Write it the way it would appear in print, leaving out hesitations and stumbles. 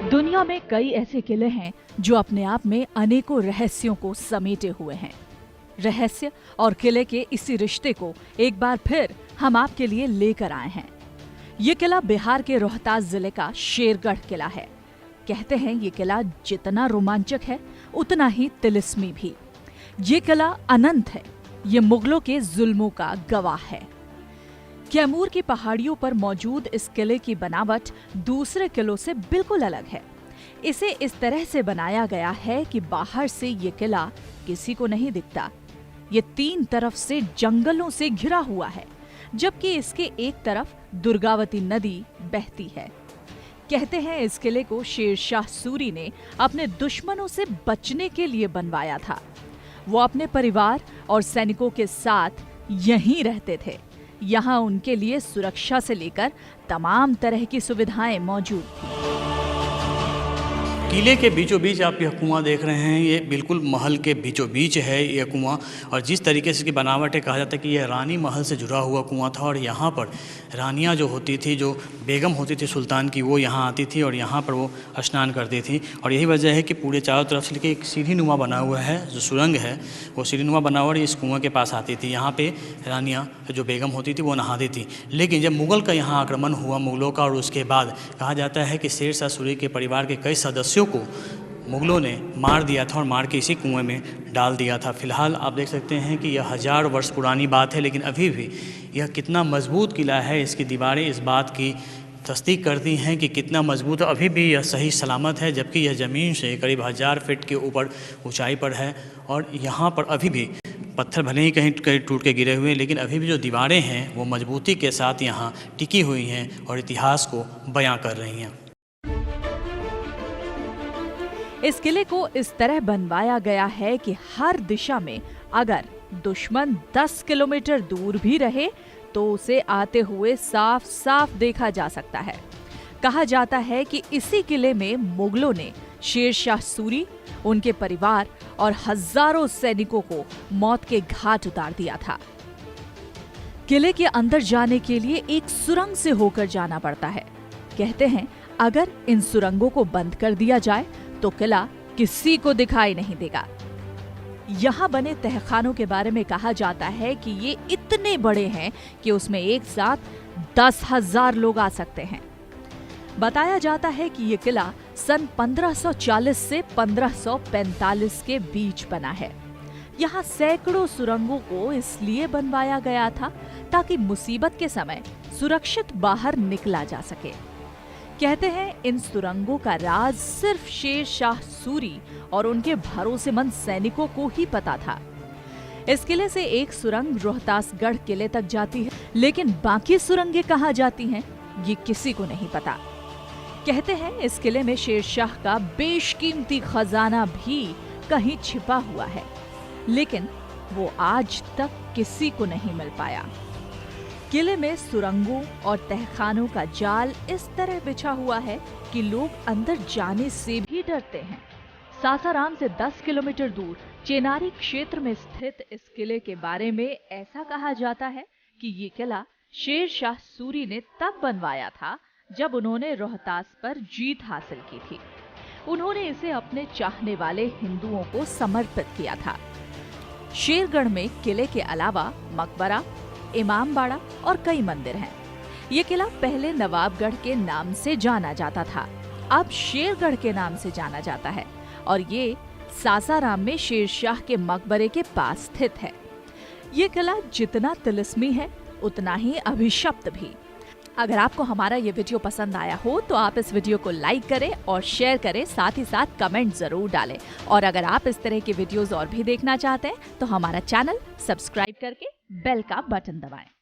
दुनिया में कई ऐसे किले हैं जो अपने आप में अनेकों रहस्यों को समेटे हुए हैं। रहस्य और किले के इसी रिश्ते को एक बार फिर हम आपके लिए लेकर आए हैं। ये किला बिहार के रोहतास जिले का शेरगढ़ किला है। कहते हैं ये किला जितना रोमांचक है उतना ही तिलिस्मी भी। ये किला अनंत है। ये मुगलों के जुल्मों का गवाह है। कैमूर की पहाड़ियों पर मौजूद इस किले की बनावट दूसरे किलों से बिल्कुल अलग है। इसे इस तरह से बनाया गया है कि बाहर से ये किला किसी को नहीं दिखता। ये तीन तरफ से जंगलों से घिरा हुआ है, जबकि इसके एक तरफ दुर्गावती नदी बहती है। कहते हैं इस किले को शेरशाह सूरी ने अपने दुश्मनों से बचने के लिए बनवाया था। वो अपने परिवार और सैनिकों के साथ यहीं रहते थे। यहाँ उनके लिए सुरक्षा से लेकर तमाम तरह की सुविधाएं मौजूद थी। किले के बीचों बीच आप यह कुआं देख रहे हैं, ये बिल्कुल महल के बीचों बीच है यह कुआं। और जिस तरीके से इसकी बनावट है, कहा जाता है कि यह रानी महल से जुड़ा हुआ कुआं था। और यहाँ पर रानियाँ जो होती थी, जो बेगम होती थी सुल्तान की, वो यहाँ आती थी और यहाँ पर वो स्नान करती थी। और यही वजह है कि पूरे चारों तरफ से लेकर एक सीढ़ी नुमा बना हुआ है, जो सुरंग है वो सीढ़ी नुमा बना हुआ इस कुआँ के पास आती थी। यहाँ पर रानियाँ जो बेगम होती थी वो नहाती थी। लेकिन जब मुग़ल का यहाँ आक्रमण हुआ मुग़लों का, और उसके बाद कहा जाता है कि शेरशाह सूरी के परिवार के कई सदस्यों को मुगलों ने मार दिया था और मार के इसी कुएं में डाल दिया था। फिलहाल आप देख सकते हैं कि यह 1000 वर्ष पुरानी बात है, लेकिन अभी भी यह कितना मजबूत किला है, इसकी दीवारें इस बात की तस्दीक करती हैं कि कितना मजबूत है। अभी भी यह सही सलामत है, जबकि यह ज़मीन से करीब 1000 फीट के ऊपर ऊंचाई पर है। और यहाँ पर अभी भी पत्थर भले ही कहीं कहीं टूट के गिरे हुए हैं, लेकिन अभी भी जो दीवारें हैं वो मजबूती के साथ यहाँ टिकी हुई हैं और इतिहास को बयां कर रही हैं। इस किले को इस तरह बनवाया गया है कि हर दिशा में अगर दुश्मन 10 किलोमीटर दूर भी रहे तो उसे आते हुए साफ साफ देखा जा सकता है। कहा जाता है कि इसी किले में मुगलों ने शेरशाह सूरी, उनके परिवार और हजारों सैनिकों को मौत के घाट उतार दिया था। किले के अंदर जाने के लिए एक सुरंग से होकर जाना पड़ता है। कहते हैं अगर इन सुरंगों को बंद कर दिया जाए तो किला किसी को दिखाई नहीं देगा। यहाँ बने तहखानों के बारे में कहा जाता है कि ये इतने बड़े हैं कि उसमें एक साथ 10,000 लोग आ सकते हैं। बताया जाता है कि ये किला सन 1540 से 1545 के बीच बना है। यहाँ सैकड़ों सुरंगों को इसलिए बनवाया गया था ताकि मुसीबत के समय सुरक्षित बाहर निकला जा सके। कहते हैं इन सुरंगों का राज सिर्फ शेरशाह सूरी और उनके भरोसेमंद सैनिकों को ही पता था। इस किले से एक सुरंग रोहतासगढ़ किले तक जाती है, लेकिन बाकी सुरंगें कहाँ जाती हैं ये किसी को नहीं पता। कहते हैं इस किले में शेरशाह का बेशकीमती खजाना भी कहीं छिपा हुआ है, लेकिन वो आज तक किसी को नहीं मिल पाया। किले में सुरंगों और तहखानों का जाल इस तरह बिछा हुआ है कि लोग अंदर जाने से भी डरते हैं। सासाराम से 10 किलोमीटर दूर चेनारी क्षेत्र में स्थित इस किले के बारे में ऐसा कहा जाता है कि ये किला शेरशाह सूरी ने तब बनवाया था जब उन्होंने रोहतास पर जीत हासिल की थी। उन्होंने इसे अपने चाहने वाले हिंदुओं को समर्पित किया था। शेरगढ़ में किले के अलावा मकबरा, इमामबाड़ा और कई मंदिर हैं। ये किला पहले नवाबगढ़ के नाम से जाना जाता था, अब शेरगढ़ के नाम से जाना जाता है। और ये सासाराम में शेरशाह के मकबरे के पास स्थित है। ये किला जितना तिलिस्मी है उतना ही अभिशप्त भी। अगर आपको हमारा ये वीडियो पसंद आया हो तो आप इस वीडियो को लाइक करें और शेयर करें, साथ ही साथ कमेंट जरूर डालें। और अगर आप इस तरह के वीडियोस और भी देखना चाहते हैं तो हमारा चैनल सब्सक्राइब करके बेल का बटन दबाएं।